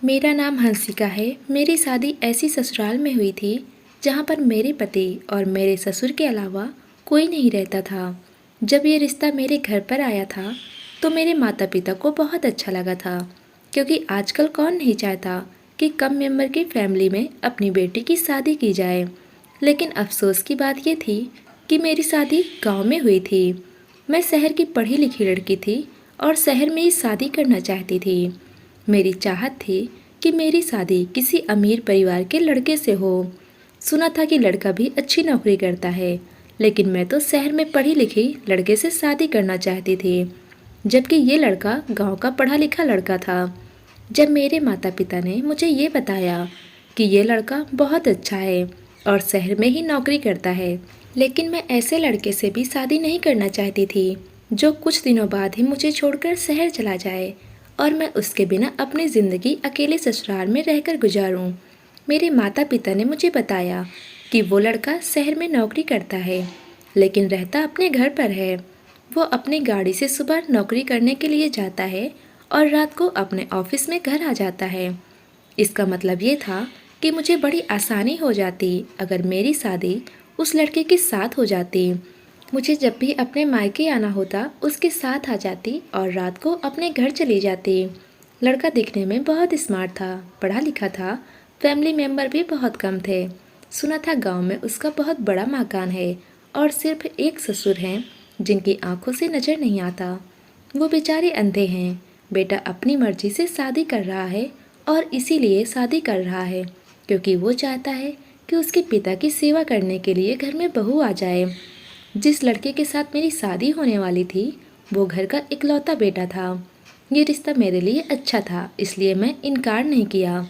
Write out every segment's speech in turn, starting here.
मेरा नाम हंसिका है। मेरी शादी ऐसी ससुराल में हुई थी जहाँ पर मेरे पति और मेरे ससुर के अलावा कोई नहीं रहता था। जब ये रिश्ता मेरे घर पर आया था तो मेरे माता पिता को बहुत अच्छा लगा था, क्योंकि आजकल कौन नहीं चाहता कि कम मेंबर की फैमिली में अपनी बेटी की शादी की जाए। लेकिन अफसोस की बात ये थी कि मेरी शादी गांव में हुई थी। मैं शहर की पढ़ी लिखी लड़की थी और शहर में ही शादी करना चाहती थी। मेरी चाहत थी कि मेरी शादी किसी अमीर परिवार के लड़के से हो। सुना था कि लड़का भी अच्छी नौकरी करता है, लेकिन मैं तो शहर में पढ़ी लिखी लड़के से शादी करना चाहती थी, जबकि ये लड़का गांव का पढ़ा लिखा लड़का था। जब मेरे माता पिता ने मुझे ये बताया कि ये लड़का बहुत अच्छा है और शहर में ही नौकरी करता है, लेकिन मैं ऐसे लड़के से भी शादी नहीं करना चाहती थी जो कुछ दिनों बाद ही मुझे छोड़कर शहर चला जाए और मैं उसके बिना अपनी ज़िंदगी अकेले ससुराल में रहकर गुजारूं। मेरे माता पिता ने मुझे बताया कि वो लड़का शहर में नौकरी करता है, लेकिन रहता अपने घर पर है। वो अपनी गाड़ी से सुबह नौकरी करने के लिए जाता है और रात को अपने ऑफिस में घर आ जाता है। इसका मतलब ये था कि मुझे बड़ी आसानी हो जाती अगर मेरी शादी उस लड़के के साथ हो जाती। मुझे जब भी अपने मायके आना होता उसके साथ आ जाती और रात को अपने घर चली जाती। लड़का दिखने में बहुत स्मार्ट था, पढ़ा लिखा था, फैमिली मेम्बर भी बहुत कम थे। सुना था गांव में उसका बहुत बड़ा मकान है और सिर्फ एक ससुर हैं जिनकी आंखों से नजर नहीं आता। वो बेचारे अंधे हैं। बेटा अपनी मर्जी से शादी कर रहा है और इसीलिए शादी कर रहा है क्योंकि वो चाहता है कि उसके पिता की सेवा करने के लिए घर में बहू आ जाए। जिस लड़के के साथ मेरी शादी होने वाली थी वो घर का इकलौता बेटा था। ये रिश्ता मेरे लिए अच्छा था, इसलिए मैं इनकार नहीं किया।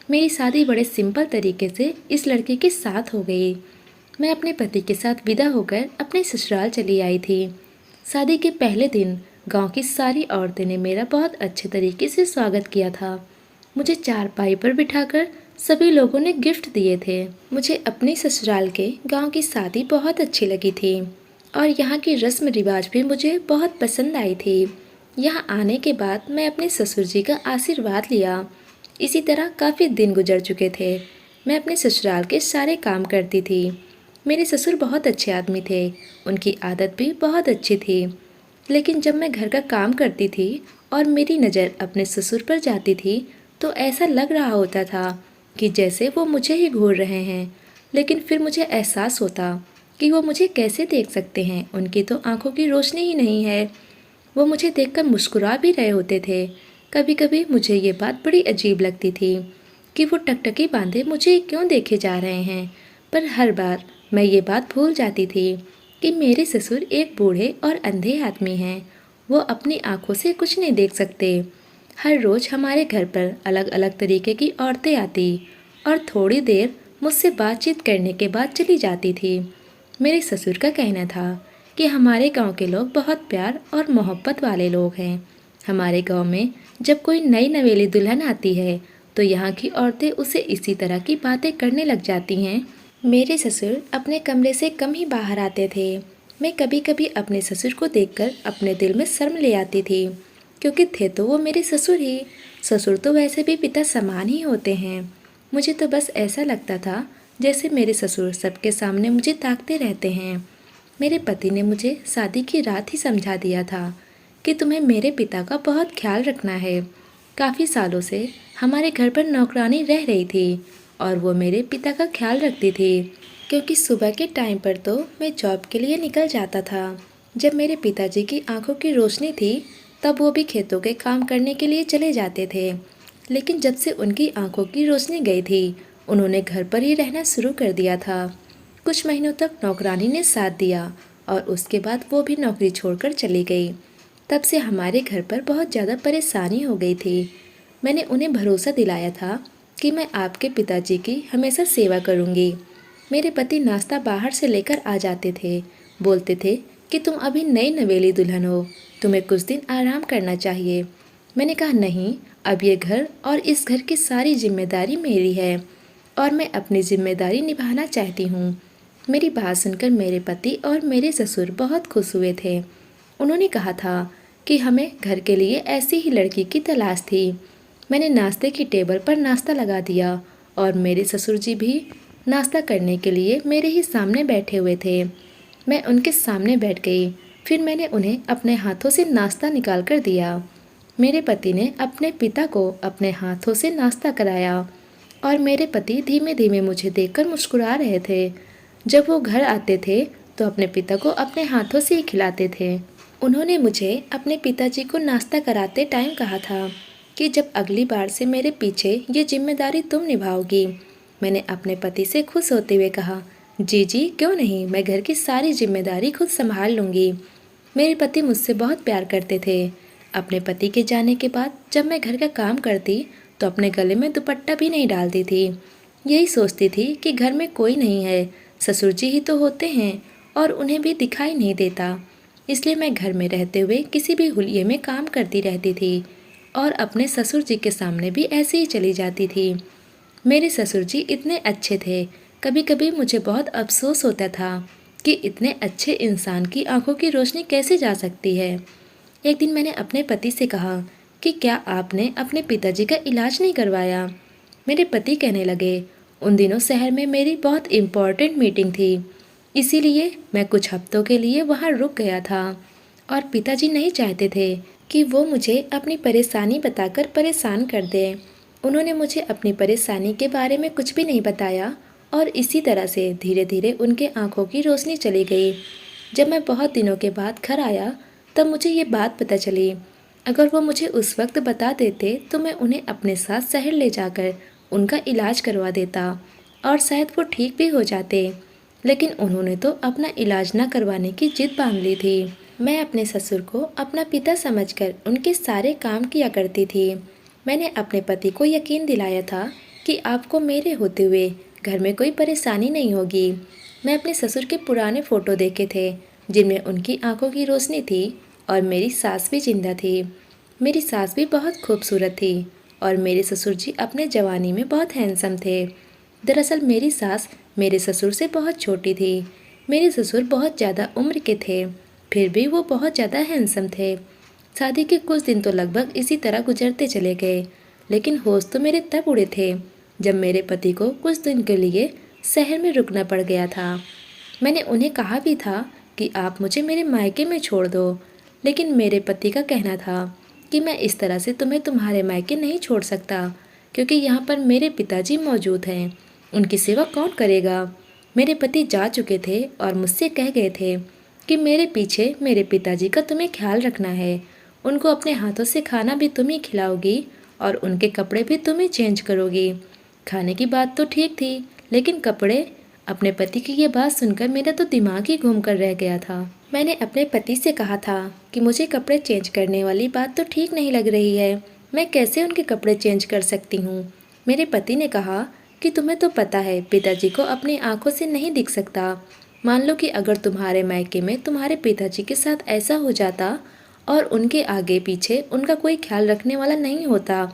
मेरी शादी बड़े सिंपल तरीके से इस लड़के के साथ हो गई। मैं अपने पति के साथ विदा होकर अपने ससुराल चली आई थी। शादी के पहले दिन गांव की सारी औरतें ने मेरा बहुत अच्छे तरीके से स्वागत किया था। मुझे चारपाई पर बिठाकर सभी लोगों ने गिफ्ट दिए थे। मुझे अपने ससुराल के गांव की शादी बहुत अच्छी लगी थी और यहाँ की रस्म रिवाज भी मुझे बहुत पसंद आई थी। यहाँ आने के बाद मैं अपने ससुर जी का आशीर्वाद लिया। इसी तरह काफ़ी दिन गुजर चुके थे। मैं अपने ससुराल के सारे काम करती थी। मेरे ससुर बहुत अच्छे आदमी थे, उनकी आदत भी बहुत अच्छी थी। लेकिन जब मैं घर का काम करती थी और मेरी नज़र अपने ससुर पर जाती थी तो ऐसा लग रहा होता था कि जैसे वो मुझे ही घूर रहे हैं। लेकिन फिर मुझे एहसास होता कि वो मुझे कैसे देख सकते हैं, उनकी तो आंखों की रोशनी ही नहीं है। वो मुझे देखकर मुस्कुरा भी रहे होते थे। कभी कभी मुझे ये बात बड़ी अजीब लगती थी कि वो टकटकी बांधे मुझे क्यों देखे जा रहे हैं, पर हर बार मैं ये बात भूल जाती थी कि मेरे ससुर एक बूढ़े और अंधे आदमी हैं। वो अपनी आंखों से कुछ नहीं देख सकते। हर रोज़ हमारे घर पर अलग अलग तरीके की औरतें आती और थोड़ी देर मुझसे बातचीत करने के बाद चली जाती थी। मेरे ससुर का कहना था कि हमारे गांव के लोग बहुत प्यार और मोहब्बत वाले लोग हैं। हमारे गांव में जब कोई नई नवेली दुल्हन आती है तो यहाँ की औरतें उसे इसी तरह की बातें करने लग जाती हैं। मेरे ससुर अपने कमरे से कम ही बाहर आते थे। मैं कभी कभी अपने ससुर को देखकर अपने दिल में शर्म ले आती थी, क्योंकि थे तो वो मेरे ससुर ही। ससुर तो वैसे भी पिता समान ही होते हैं। मुझे तो बस ऐसा लगता था जैसे मेरे ससुर सबके सामने मुझे ताकते रहते हैं। मेरे पति ने मुझे शादी की रात ही समझा दिया था कि तुम्हें मेरे पिता का बहुत ख्याल रखना है। काफ़ी सालों से हमारे घर पर नौकरानी रह रही थी और वो मेरे पिता का ख्याल रखती थी, क्योंकि सुबह के टाइम पर तो मैं जॉब के लिए निकल जाता था। जब मेरे पिताजी की आंखों की रोशनी थी तब वो भी खेतों के काम करने के लिए चले जाते थे। लेकिन जब से उनकी आंखों की रोशनी गई थी उन्होंने घर पर ही रहना शुरू कर दिया था। कुछ महीनों तक नौकरानी ने साथ दिया और उसके बाद वो भी नौकरी छोड़कर चली गई। तब से हमारे घर पर बहुत ज़्यादा परेशानी हो गई थी। मैंने उन्हें भरोसा दिलाया था कि मैं आपके पिताजी की हमेशा सेवा करूंगी। मेरे पति नाश्ता बाहर से लेकर आ जाते थे। बोलते थे कि तुम अभी नई नवेली दुल्हन हो, तुम्हें कुछ दिन आराम करना चाहिए। मैंने कहा नहीं, अब ये घर और इस घर की सारी जिम्मेदारी मेरी है और मैं अपनी जिम्मेदारी निभाना चाहती हूँ। मेरी बात सुनकर मेरे पति और मेरे ससुर बहुत खुश हुए थे। उन्होंने कहा था कि हमें घर के लिए ऐसी ही लड़की की तलाश थी। मैंने नाश्ते की टेबल पर नाश्ता लगा दिया और मेरे ससुर जी भी नाश्ता करने के लिए मेरे ही सामने बैठे हुए थे। मैं उनके सामने बैठ गई। फिर मैंने उन्हें अपने हाथों से नाश्ता निकाल कर दिया। मेरे पति ने अपने पिता को अपने हाथों से नाश्ता कराया और मेरे पति धीमे धीमे मुझे देखकर मुस्कुरा रहे थे। जब वो घर आते थे तो अपने पिता को अपने हाथों से ही खिलाते थे। उन्होंने मुझे अपने पिताजी को नाश्ता कराते टाइम कहा था कि जब अगली बार से मेरे पीछे ये जिम्मेदारी तुम निभाओगी। मैंने अपने पति से खुश होते हुए कहा, जी जी क्यों नहीं, मैं घर की सारी जिम्मेदारी खुद संभाल लूँगी। मेरे पति मुझसे बहुत प्यार करते थे। अपने पति के जाने के बाद जब मैं घर का काम करती तो अपने गले में दुपट्टा भी नहीं डालती थी। यही सोचती थी कि घर में कोई नहीं है, ससुर जी ही तो होते हैं और उन्हें भी दिखाई नहीं देता। इसलिए मैं घर में रहते हुए किसी भी हुलिये में काम करती रहती थी और अपने ससुर जी के सामने भी ऐसे ही चली जाती थी। मेरे ससुर जी इतने अच्छे थे, कभी कभी मुझे बहुत अफसोस होता था कि इतने अच्छे इंसान की आंखों की रोशनी कैसे जा सकती है। एक दिन मैंने अपने पति से कहा कि क्या आपने अपने पिताजी का इलाज नहीं करवाया। मेरे पति कहने लगे, उन दिनों शहर में मेरी बहुत इम्पोर्टेंट मीटिंग थी, इसीलिए मैं कुछ हफ्तों के लिए वहाँ रुक गया था और पिताजी नहीं चाहते थे कि वो मुझे अपनी परेशानी बताकर परेशान कर दें। उन्होंने मुझे अपनी परेशानी के बारे में कुछ भी नहीं बताया और इसी तरह से धीरे धीरे उनके आंखों की रोशनी चली गई। जब मैं बहुत दिनों के बाद घर आया तब मुझे ये बात पता चली। अगर वो मुझे उस वक्त बता देते तो मैं उन्हें अपने साथ शहर ले जाकर उनका इलाज करवा देता और शायद वो ठीक भी हो जाते। लेकिन उन्होंने तो अपना इलाज न करवाने की जिद बांध ली थी। मैं अपने ससुर को अपना पिता समझकर उनके सारे काम किया करती थी। मैंने अपने पति को यकीन दिलाया था कि आपको मेरे होते हुए घर में कोई परेशानी नहीं होगी। मैं अपने ससुर के पुराने फ़ोटो देखे थे जिनमें उनकी आंखों की रोशनी थी और मेरी सास भी जिंदा थी। मेरी सास भी बहुत खूबसूरत थी और मेरे ससुर जी अपने जवानी में बहुत हैंडसम थे। दरअसल मेरी सास मेरे ससुर से बहुत छोटी थी। मेरे ससुर बहुत ज़्यादा उम्र के थे, फिर भी वो बहुत ज़्यादा हैंडसम थे। शादी के कुछ दिन तो लगभग इसी तरह गुजरते चले गए, लेकिन होश तो मेरे तब उड़े थे जब मेरे पति को कुछ दिन के लिए शहर में रुकना पड़ गया था। मैंने उन्हें कहा भी था कि आप मुझे मेरे मायके में छोड़ दो, लेकिन मेरे पति का कहना था कि मैं इस तरह से तुम्हें तुम्हारे मायके नहीं छोड़ सकता, क्योंकि यहाँ पर मेरे पिताजी मौजूद हैं, उनकी सेवा कौन करेगा। मेरे पति जा चुके थे और मुझसे कह गए थे कि मेरे पीछे मेरे पिताजी का तुम्हें ख्याल रखना है, उनको अपने हाथों से खाना भी तुम ही खिलाओगी और उनके कपड़े भी तुम ही चेंज करोगी। खाने की बात तो ठीक थी, लेकिन कपड़े, अपने पति की ये बात सुनकर मेरा तो दिमाग ही घूम कर रह गया था। मैंने अपने पति से कहा था कि मुझे कपड़े चेंज करने वाली बात तो ठीक नहीं लग रही है, मैं कैसे उनके कपड़े चेंज कर सकती हूँ। मेरे पति ने कहा कि तुम्हें तो पता है पिताजी को अपनी आंखों से नहीं दिख सकता। मान लो कि अगर तुम्हारे मायके में तुम्हारे पिताजी के साथ ऐसा हो जाता और उनके आगे पीछे उनका कोई ख्याल रखने वाला नहीं होता,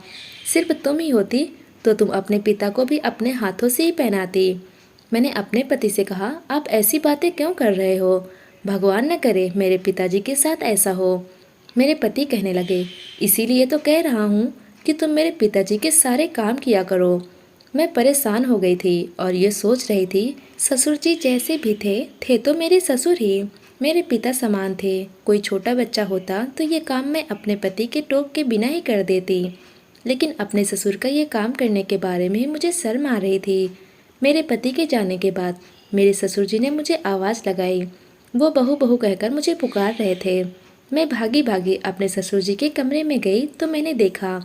सिर्फ तुम ही होती, तो तुम अपने पिता को भी अपने हाथों से ही पहनाती। मैंने अपने पति से कहा, आप ऐसी बातें क्यों कर रहे हो, भगवान न करे मेरे पिताजी के साथ ऐसा हो। मेरे पति कहने लगे, इसीलिए तो कह रहा हूँ कि तुम मेरे पिताजी के सारे काम किया करो। मैं परेशान हो गई थी और ये सोच रही थी, ससुर जी जैसे भी थे तो मेरे ससुर ही, मेरे पिता समान थे। कोई छोटा बच्चा होता तो ये काम मैं अपने पति के टोक के बिना ही कर देती, लेकिन अपने ससुर का ये काम करने के बारे में मुझे शर्म आ रही थी। मेरे पति के जाने के बाद मेरे ससुर जी ने मुझे आवाज़ लगाई। वो बहू बहू कहकर मुझे पुकार रहे थे। मैं भागी भागी अपने ससुर जी के कमरे में गई तो मैंने देखा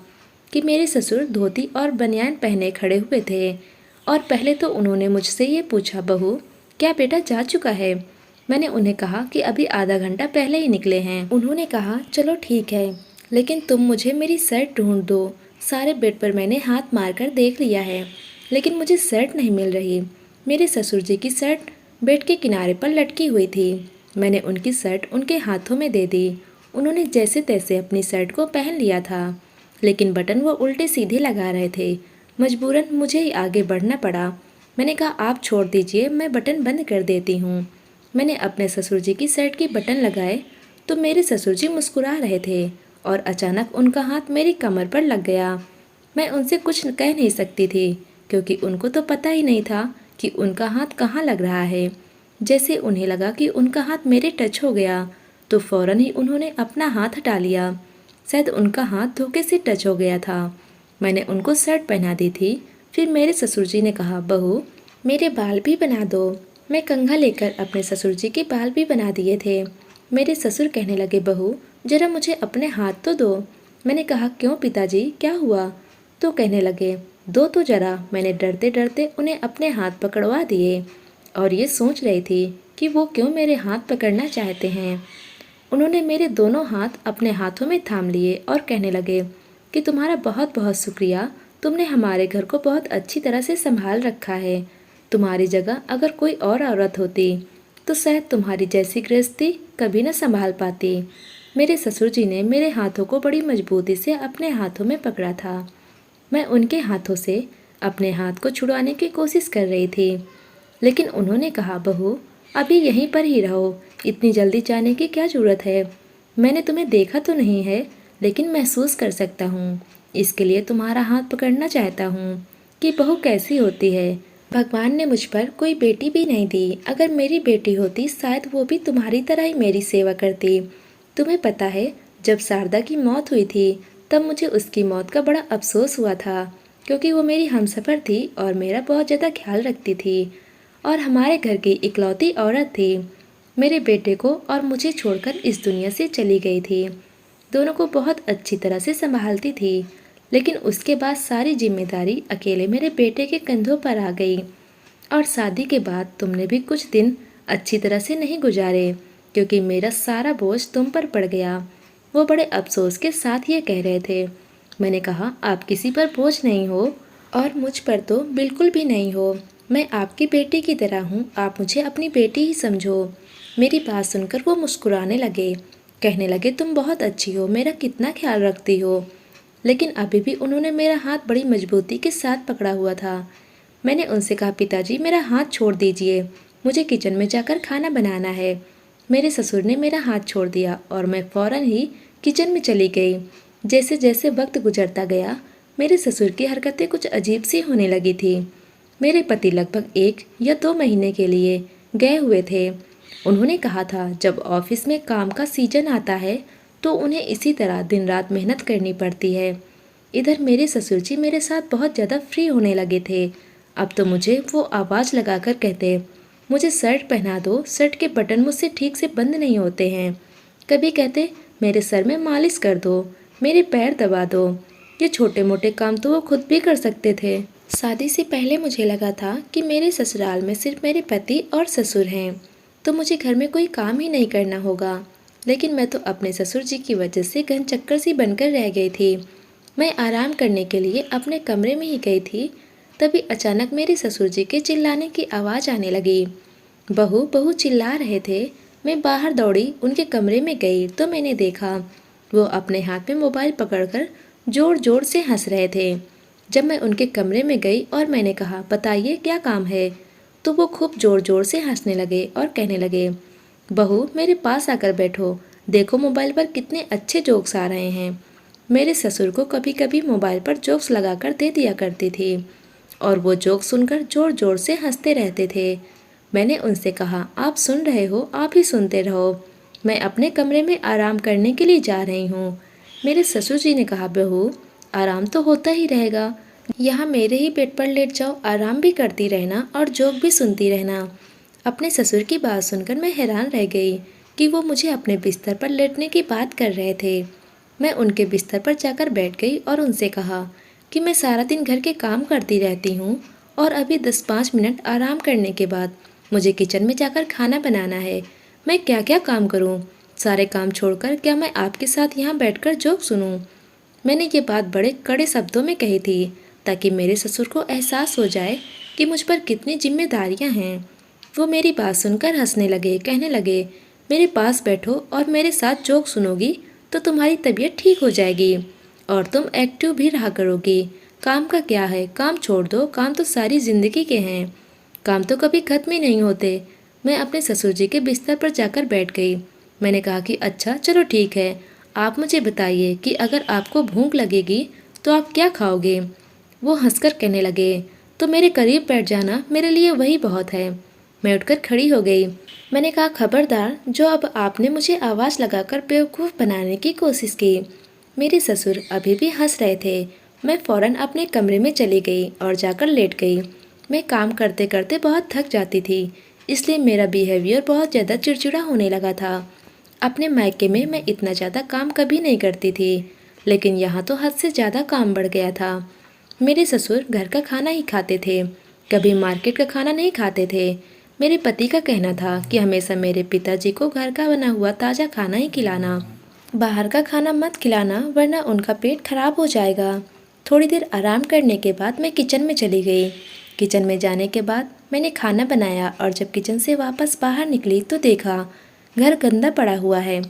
कि मेरे ससुर धोती और बनियान पहने खड़े हुए थे और पहले तो उन्होंने मुझसे ये पूछा, बहू क्या बेटा जा चुका है। मैंने उन्हें कहा कि अभी आधा घंटा पहले ही निकले हैं। उन्होंने कहा, चलो ठीक है, लेकिन तुम मुझे मेरी शर्ट ढूंढ दो। सारे बेड पर मैंने हाथ मारकर देख लिया है, लेकिन मुझे शर्ट नहीं मिल रही। मेरे ससुर जी की शर्ट बेड के किनारे पर लटकी हुई थी। मैंने उनकी शर्ट उनके हाथों में दे दी। उन्होंने जैसे तैसे अपनी शर्ट को पहन लिया था, लेकिन बटन वो उल्टे सीधे लगा रहे थे। मजबूरन मुझे ही आगे बढ़ना पड़ा। मैंने कहा, आप छोड़ दीजिए, मैं बटन बंद कर देती हूँ। मैंने अपने ससुर जी की शर्ट की बटन लगाए तो मेरे ससुर जी मुस्कुरा रहे थे और अचानक उनका हाथ मेरी कमर पर लग गया। मैं उनसे कुछ कह नहीं सकती थी क्योंकि उनको तो पता ही नहीं था कि उनका हाथ कहाँ लग रहा है। जैसे उन्हें लगा कि उनका हाथ मेरे टच हो गया तो फौरन ही उन्होंने अपना हाथ हटा लिया। शायद उनका हाथ धोखे से टच हो गया था। मैंने उनको शर्ट पहना दी थी। फिर मेरे ससुर जी ने कहा, बहू मेरे बाल भी बना दो। मैं कंघा लेकर अपने ससुर जी के बाल भी बना दिए थे। मेरे ससुर कहने लगे, बहू जरा मुझे अपने हाथ तो दो। मैंने कहा, क्यों पिताजी क्या हुआ? तो कहने लगे, दो तो जरा। मैंने डरते डरते उन्हें अपने हाथ पकड़वा दिए और ये सोच रही थी कि वो क्यों मेरे हाथ पकड़ना चाहते हैं। उन्होंने मेरे दोनों हाथ अपने हाथों में थाम लिए और कहने लगे कि तुम्हारा बहुत बहुत शुक्रिया, तुमने हमारे घर को बहुत अच्छी तरह से संभाल रखा है। तुम्हारी जगह अगर कोई और औरत होती तो शायद तुम्हारी जैसी गृहस्थी कभी न संभाल पाती। मेरे ससुर जी ने मेरे हाथों को बड़ी मजबूती से अपने हाथों में पकड़ा था। मैं उनके हाथों से अपने हाथ को छुड़वाने की कोशिश कर रही थी, लेकिन उन्होंने कहा, बहू अभी यहीं पर ही रहो, इतनी जल्दी जाने की क्या ज़रूरत है? मैंने तुम्हें देखा तो नहीं है, लेकिन महसूस कर सकता हूँ। इसके लिए तुम्हारा हाथ पकड़ना चाहता हूँ कि बहू कैसी होती है। भगवान ने मुझ पर कोई बेटी भी नहीं दी। अगर मेरी बेटी होती शायद वो भी तुम्हारी तरह ही मेरी सेवा करती। तुम्हें पता है, जब शारदा की मौत हुई थी तब मुझे उसकी मौत का बड़ा अफसोस हुआ था, क्योंकि वो मेरी हमसफ़र थी और मेरा बहुत ज़्यादा ख्याल रखती थी और हमारे घर की इकलौती औरत थी। मेरे बेटे को और मुझे छोड़कर इस दुनिया से चली गई थी। दोनों को बहुत अच्छी तरह से संभालती थी, लेकिन उसके बाद सारी जिम्मेदारी अकेले मेरे बेटे के कंधों पर आ गई। और शादी के बाद तुमने भी कुछ दिन अच्छी तरह से नहीं गुजारे, क्योंकि मेरा सारा बोझ तुम पर पड़ गया। वो बड़े अफसोस के साथ ये कह रहे थे। मैंने कहा, आप किसी पर बोझ नहीं हो और मुझ पर तो बिल्कुल भी नहीं हो। मैं आपकी बेटी की तरह हूँ, आप मुझे अपनी बेटी ही समझो। मेरी बात सुनकर वो मुस्कुराने लगे, कहने लगे, तुम बहुत अच्छी हो, मेरा कितना ख्याल रखती हो। लेकिन अभी भी उन्होंने मेरा हाथ बड़ी मजबूती के साथ पकड़ा हुआ था। मैंने उनसे कहा, पिताजी मेरा हाथ छोड़ दीजिए, मुझे किचन में जाकर खाना बनाना है। मेरे ससुर ने मेरा हाथ छोड़ दिया और मैं फ़ौरन ही किचन में चली गई। जैसे जैसे वक्त गुजरता गया, मेरे ससुर की हरकतें कुछ अजीब सी होने लगी थी। मेरे पति लगभग 1 या 2 महीने के लिए गए हुए थे। उन्होंने कहा था, जब ऑफिस में काम का सीजन आता है तो उन्हें इसी तरह दिन रात मेहनत करनी पड़ती है। इधर मेरे ससुर जी मेरे साथ बहुत ज़्यादा फ्री होने लगे थे। अब तो मुझे वो आवाज़ लगाकर कहते, मुझे शर्ट पहना दो, शर्ट के बटन मुझसे ठीक से बंद नहीं होते हैं। कभी कहते, मेरे सर में मालिश कर दो, मेरे पैर दबा दो। ये छोटे मोटे काम तो वो खुद भी कर सकते थे। शादी से पहले मुझे लगा था कि मेरे ससुराल में सिर्फ मेरे पति और ससुर हैं, तो मुझे घर में कोई काम ही नहीं करना होगा। लेकिन मैं तो अपने ससुर जी की वजह से घन चक्कर सी बनकर रह गई थी। मैं आराम करने के लिए अपने कमरे में ही गई थी, तभी अचानक मेरे ससुर जी के चिल्लाने की आवाज़ आने लगी। बहू बहू चिल्ला रहे थे। मैं बाहर दौड़ी, उनके कमरे में गई तो मैंने देखा वो अपने हाथ में मोबाइल पकड़कर जोर जोर से हंस रहे थे। जब मैं उनके कमरे में गई और मैंने कहा, बताइए क्या काम है, तो वो खूब जोर जोर से हंसने लगे और कहने लगे, बहू मेरे पास आकर बैठो, देखो मोबाइल पर कितने अच्छे जोक्स आ रहे हैं। मेरे ससुर को कभी कभी मोबाइल पर जोक्स लगाकर दे दिया करती थी और वो जोक्स सुनकर जोर जोर से हंसते रहते थे। मैंने उनसे कहा, आप सुन रहे हो, आप ही सुनते रहो, मैं अपने कमरे में आराम करने के लिए जा रही हूँ। मेरे ससुर जी ने कहा, बहू आराम तो होता ही रहेगा, यहाँ मेरे ही बेड पर लेट जाओ, आराम भी करती रहना और जोक भी सुनती रहना। अपने ससुर की बात सुनकर मैं हैरान रह गई कि वो मुझे अपने बिस्तर पर लेटने की बात कर रहे थे। मैं उनके बिस्तर पर जाकर बैठ गई और उनसे कहा कि मैं सारा दिन घर के काम करती रहती हूँ और अभी 10-5 मिनट आराम करने के बाद मुझे किचन में जाकर खाना बनाना है। मैं क्या क्या काम करूँ? सारे काम छोड़कर क्या मैं आपके साथ यहाँ बैठकर जोक सुनूँ? मैंने ये बात बड़े कड़े शब्दों में कही थी ताकि मेरे ससुर को एहसास हो जाए कि मुझ पर कितनी जिम्मेदारियाँ हैं। वो मेरी बात सुनकर हंसने लगे, कहने लगे, मेरे पास बैठो और मेरे साथ जोक सुनोगी तो तुम्हारी तबीयत ठीक हो जाएगी और तुम एक्टिव भी रहा करोगी। काम का क्या है, काम छोड़ दो, काम तो सारी ज़िंदगी के हैं, काम तो कभी खत्म ही नहीं होते। मैं अपने ससुर जी के बिस्तर पर जाकर बैठ गई। मैंने कहा कि अच्छा चलो ठीक है, आप मुझे बताइए कि अगर आपको भूख लगेगी तो आप क्या खाओगे? वो हंसकर कहने लगे, तो मेरे करीब बैठ जाना, मेरे लिए वही बहुत है। मैं उठकर खड़ी हो गई। मैंने कहा, खबरदार, जो अब आपने मुझे आवाज़ लगाकर बेवकूफ़ बनाने की कोशिश की। मेरे ससुर अभी भी हंस रहे थे। मैं फ़ौरन अपने कमरे में चली गई और जाकर लेट गई। मैं काम करते करते बहुत थक जाती थी, इसलिए मेरा बिहेवियर बहुत ज़्यादा चिड़चिड़ा होने लगा था। अपने मायके में मैं इतना ज़्यादा काम कभी नहीं करती थी, लेकिन यहाँ तो हद से ज़्यादा काम बढ़ गया था। मेरे ससुर घर का खाना ही खाते थे, कभी मार्केट का खाना नहीं खाते थे। मेरे पति का कहना था कि हमेशा मेरे पिताजी को घर का बना हुआ ताज़ा खाना ही खिलाना, बाहर का खाना मत खिलाना, वरना उनका पेट खराब हो जाएगा। थोड़ी देर आराम करने के बाद मैं किचन में चली गई। किचन में जाने के बाद मैंने खाना बनाया और जब किचन से वापस बाहर निकली तो देखा घर गंदा पड़ा हुआ है।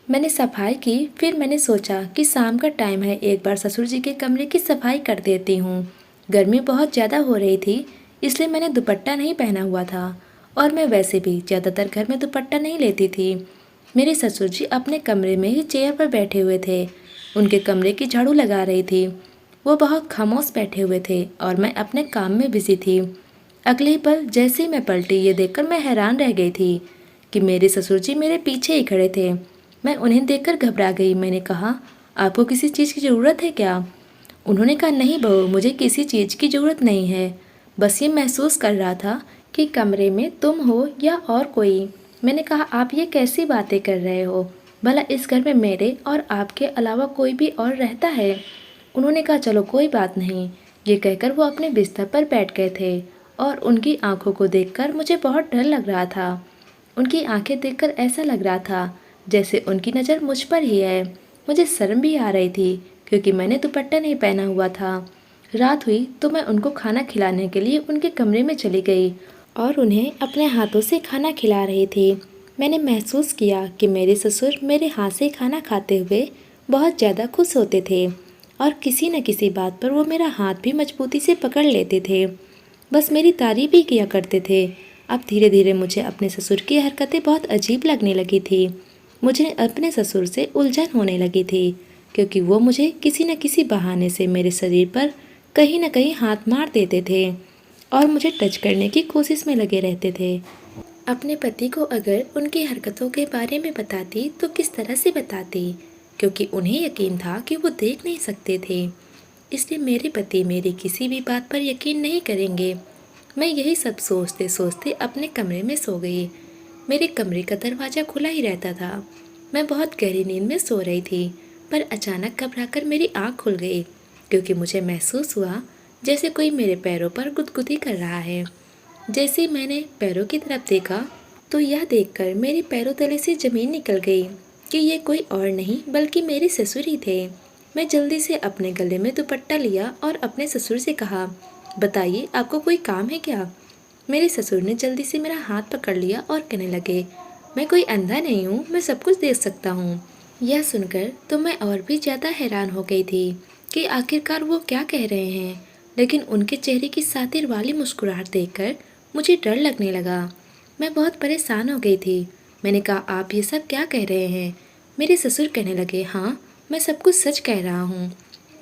मैंने सफाई की, फिर मैंने सोचा कि शाम का टाइम है, एक बार ससुर जी के कमरे की सफाई कर देती हूँ। गर्मी बहुत ज़्यादा हो रही थी, इसलिए मैंने दुपट्टा नहीं पहना हुआ था और मैं वैसे भी ज़्यादातर घर में दुपट्टा नहीं लेती थी। मेरे ससुर जी अपने कमरे में ही चेयर पर बैठे हुए थे। उनके कमरे की झाड़ू लगा रही थी। वो बहुत खामोश बैठे हुए थे और मैं अपने काम में बिजी थी। अगले ही पल जैसे ही मैं पलटी, ये देखकर मैं हैरान रह गई थी कि मेरे ससुर जी मेरे पीछे ही खड़े थे। मैं उन्हें देखकर घबरा गई। मैंने कहा, आपको किसी चीज़ की ज़रूरत है क्या? उन्होंने कहा, नहीं बहू, मुझे किसी चीज़ की ज़रूरत नहीं है। बस ये महसूस कर रहा था कि कमरे में तुम हो या और कोई। मैंने कहा, आप ये कैसी बातें कर रहे हो? भला इस घर में मेरे और आपके अलावा कोई भी और रहता है? उन्होंने कहा, चलो कोई बात नहीं। ये कहकर वो अपने बिस्तर पर बैठ गए थे और उनकी आंखों को देखकर मुझे बहुत डर लग रहा था। उनकी आंखें देखकर ऐसा लग रहा था जैसे उनकी नज़र मुझ पर ही है। मुझे शर्म भी आ रही थी क्योंकि मैंने दुपट्टा नहीं पहना हुआ था। रात हुई तो मैं उनको खाना खिलाने के लिए उनके कमरे में चली गई और उन्हें अपने हाथों से खाना खिला रही थी। मैंने महसूस किया कि मेरे ससुर मेरे हाथ से खाना खाते हुए बहुत ज़्यादा खुश होते थे और किसी न किसी बात पर वो मेरा हाथ भी मजबूती से पकड़ लेते थे, बस मेरी तारीफ ही किया करते थे। अब धीरे धीरे मुझे अपने ससुर की हरकतें बहुत अजीब लगने लगी थी। मुझे अपने ससुर से उलझन होने लगी थी क्योंकि वो मुझे किसी न किसी बहाने से मेरे शरीर पर कहीं न कहीं हाथ मार देते थे और मुझे टच करने की कोशिश में लगे रहते थे। अपने पति को अगर उनकी हरकतों के बारे में बताती तो किस तरह से बताती, क्योंकि उन्हें यकीन था कि वो देख नहीं सकते थे, इसलिए मेरे पति मेरी किसी भी बात पर यकीन नहीं करेंगे। मैं यही सब सोचते सोचते अपने कमरे में सो गई। मेरे कमरे का दरवाज़ा खुला ही रहता था। मैं बहुत गहरी नींद में सो रही थी, पर अचानक घबराकर मेरी आँख खुल गई क्योंकि मुझे महसूस हुआ जैसे कोई मेरे पैरों पर गुदगुदी कर रहा है। जैसे ही मैंने पैरों की तरफ देखा तो यह देखकर मेरे पैरों तले से ज़मीन निकल गई कि ये कोई और नहीं बल्कि मेरे ससुर ही थे। मैं जल्दी से अपने गले में दुपट्टा लिया और अपने ससुर से कहा, बताइए, आपको कोई काम है क्या? मेरे ससुर ने जल्दी से मेरा हाथ पकड़ लिया और कहने लगे, मैं कोई अंधा नहीं हूँ, मैं सब कुछ देख सकता हूँ। यह सुनकर तो मैं और भी ज़्यादा हैरान हो गई थी कि आखिरकार वो क्या कह रहे हैं, लेकिन उनके चेहरे की सातिर वाली मुस्कुराहट देखकर मुझे डर लगने लगा। मैं बहुत परेशान हो गई थी। मैंने कहा, आप ये सब क्या कह रहे हैं? मेरे ससुर कहने लगे, हाँ, मैं सब कुछ सच कह रहा हूँ।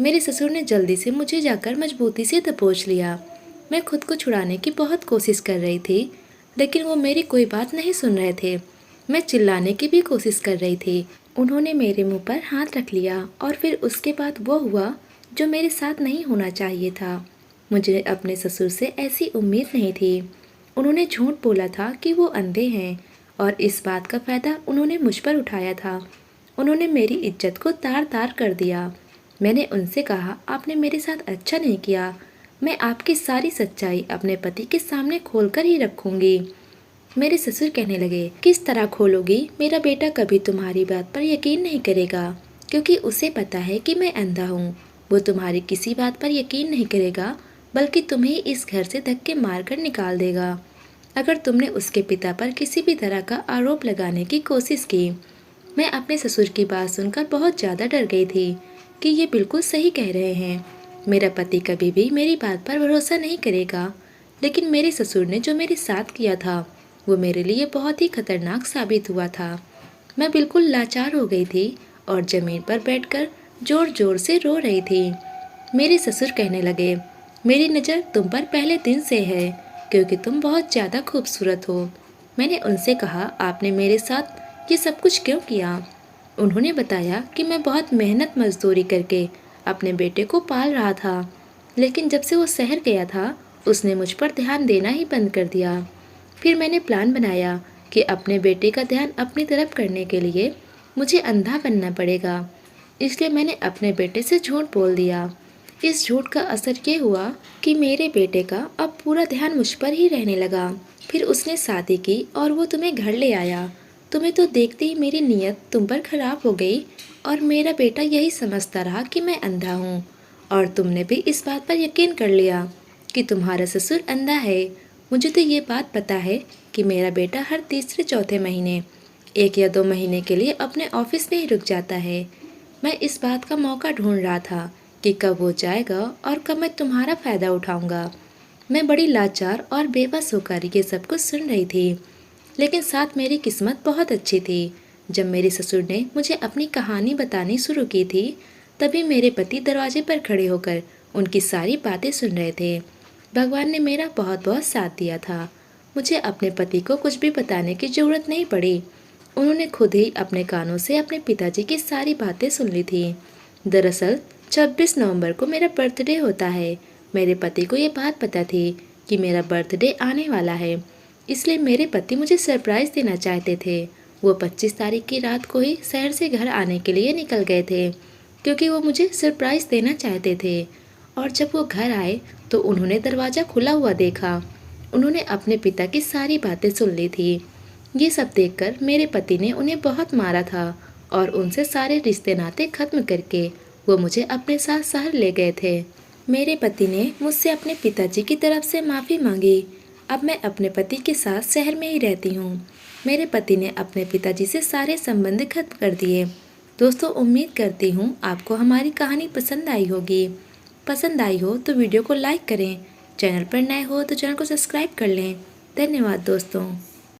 मेरे ससुर ने जल्दी से मुझे जाकर मजबूती से दबोच लिया। मैं खुद को छुड़ाने की बहुत कोशिश कर रही थी, लेकिन वो मेरी कोई बात नहीं सुन रहे थे। मैं चिल्लाने की भी कोशिश कर रही थी। उन्होंने मेरे मुंह पर हाथ रख लिया और फिर उसके बाद वो हुआ जो मेरे साथ नहीं होना चाहिए था। मुझे अपने ससुर से ऐसी उम्मीद नहीं थी। उन्होंने झूठ बोला था कि वो अंधे हैं और इस बात का फ़ायदा उन्होंने मुझ पर उठाया था। उन्होंने मेरी इज्जत को तार तार कर दिया। मैंने उनसे कहा, आपने मेरे साथ अच्छा नहीं किया। मैं आपकी सारी सच्चाई अपने पति के सामने खोलकर ही रखूंगी। मेरे ससुर कहने लगे, किस तरह खोलोगी? मेरा बेटा कभी तुम्हारी बात पर यकीन नहीं करेगा क्योंकि उसे पता है कि मैं अंधा हूँ। वो तुम्हारी किसी बात पर यकीन नहीं करेगा, बल्कि तुम्हें इस घर से धक्के मारकर निकाल देगा अगर तुमने उसके पिता पर किसी भी तरह का आरोप लगाने की कोशिश की। मैं अपने ससुर की बात सुनकर बहुत ज़्यादा डर गई थी कि ये बिल्कुल सही कह रहे हैं। मेरा पति कभी भी मेरी बात पर भरोसा नहीं करेगा, लेकिन मेरे ससुर ने जो मेरे साथ किया था वो मेरे लिए बहुत ही खतरनाक साबित हुआ था। मैं बिल्कुल लाचार हो गई थी और ज़मीन पर बैठकर ज़ोर ज़ोर से रो रही थी। मेरे ससुर कहने लगे, मेरी नज़र तुम पर पहले दिन से है क्योंकि तुम बहुत ज़्यादा खूबसूरत हो। मैंने उनसे कहा, आपने मेरे साथ ये सब कुछ क्यों किया? उन्होंने बताया कि मैं बहुत मेहनत मजदूरी करके अपने बेटे को पाल रहा था, लेकिन जब से वो शहर गया था उसने मुझ पर ध्यान देना ही बंद कर दिया। फिर मैंने प्लान बनाया कि अपने बेटे का ध्यान अपनी तरफ करने के लिए मुझे अंधा बनना पड़ेगा, इसलिए मैंने अपने बेटे से झूठ बोल दिया। इस झूठ का असर ये हुआ कि मेरे बेटे का अब पूरा ध्यान मुझ पर ही रहने लगा। फिर उसने शादी की और वो तुम्हें घर ले आया। तुम्हें तो देखते ही मेरी नीयत तुम पर खराब हो गई और मेरा बेटा यही समझता रहा कि मैं अंधा हूँ, और तुमने भी इस बात पर यकीन कर लिया कि तुम्हारा ससुर अंधा है। मुझे तो ये बात पता है कि मेरा बेटा हर तीसरे चौथे महीने 1 या 2 महीने के लिए अपने ऑफिस में ही रुक जाता है। मैं इस बात का मौका ढूंढ रहा था कि कब वो जाएगा और कब मैं तुम्हारा फ़ायदा उठाऊंगा। मैं बड़ी लाचार और बेबस होकर ये सब कुछ सुन रही थी, लेकिन साथ मेरी किस्मत बहुत अच्छी थी। जब मेरे ससुर ने मुझे अपनी कहानी बतानी शुरू की थी, तभी मेरे पति दरवाजे पर खड़े होकर उनकी सारी बातें सुन रहे थे। भगवान ने मेरा बहुत बहुत साथ दिया था। मुझे अपने पति को कुछ भी बताने की ज़रूरत नहीं पड़ी। उन्होंने खुद ही अपने कानों से अपने पिताजी की सारी बातें सुन ली थी। दरअसल 26 नवंबर को मेरा बर्थडे होता है। मेरे पति को ये बात पता थी कि मेरा बर्थडे आने वाला है, इसलिए मेरे पति मुझे सरप्राइज़ देना चाहते थे। वो 25 तारीख की रात को ही शहर से घर आने के लिए निकल गए थे, क्योंकि वो मुझे सरप्राइज़ देना चाहते थे। और जब वो घर आए तो उन्होंने दरवाज़ा खुला हुआ देखा। उन्होंने अपने पिता की सारी बातें सुन ली थी। ये सब देखकर मेरे पति ने उन्हें बहुत मारा था और उनसे सारे रिश्ते नाते खत्म करके वो मुझे अपने साथ शहर ले गए थे। मेरे पति ने मुझसे अपने पिताजी की तरफ से माफ़ी मांगी। अब मैं अपने पति के साथ शहर में ही रहती हूँ। मेरे पति ने अपने पिताजी से सारे संबंध खत्म कर दिए। दोस्तों, उम्मीद करती हूँ आपको हमारी कहानी पसंद आई होगी। पसंद आई हो तो वीडियो को लाइक करें, चैनल पर नए हो तो चैनल को सब्सक्राइब कर लें। धन्यवाद दोस्तों।